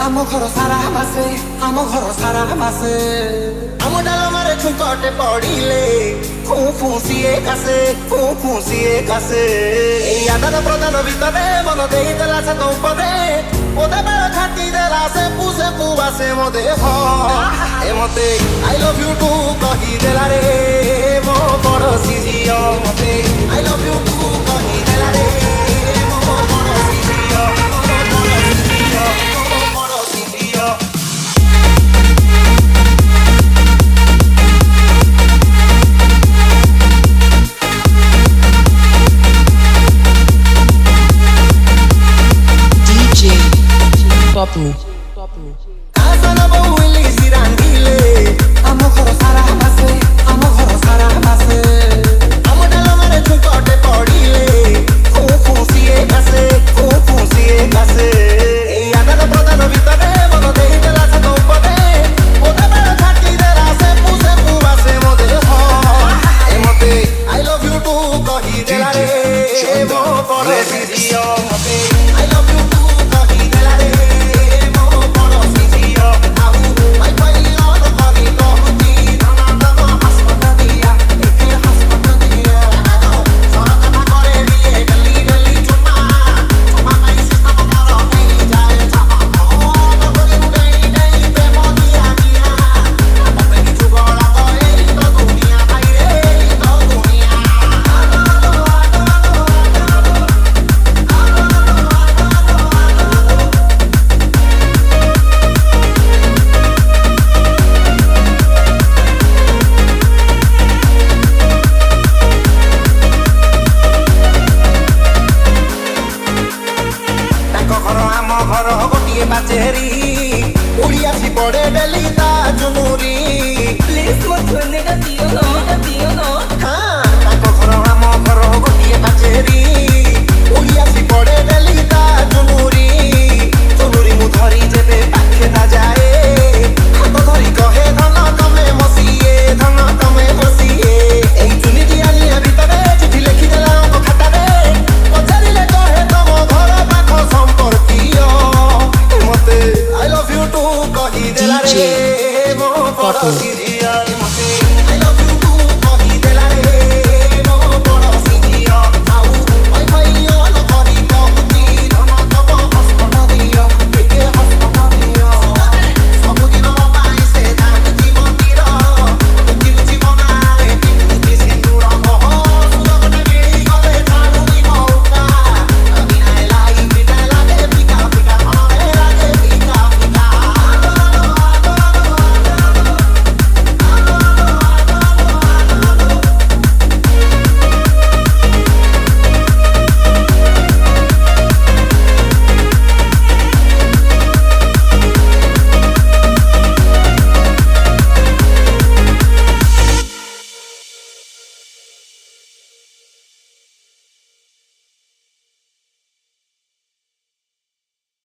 ଆମ ଘର ସାରା ମାସେ ଆମ ଘର ସାରା ମାସେ ଆମ ଡାଲମାରେ ଛୁଙ୍କଟେ ପଡ଼ିଲେ ଫୁଁ ସିଏ କାସେ ଫୁଁ ସିଏ କାସେ ଏଇ ଆଦାନ ପ୍ରଦାନ ଭିତରେ ମନ ଦେଇଦେଲା ଛାତ ଉପରେ ପଦେ ବେଳ ଛାଟି ଦେଲା ସେ ବାସେ ମୋ ଦେହ ଏ ମତେ ଆଇ ଲଭ୍ ୟୁ ଟୁ କହିଦେଲା ରେ ମୋ ପଡ଼ୋଶୀ ଝିଅ ମତେ ଆଇ ଲଭ୍ ୟୁ ଟୁ କହିଦେଲା ରେ ମୋ ପଡ଼ୋଶୀ ଝିଅ Papu. Asana bawili sirangile Amo khoro sara mase Amo khoro sara mase Amo dalamare chukote podile Fuu siye kase Fuu siye kase Ei adana pradana vitare Mono deitela sato upade Oda bela chati dela Sepu base mo deho E mote I love you too Kahi dela re Mo porosi dio Mote I love you too Kahi dela re DJ Papu.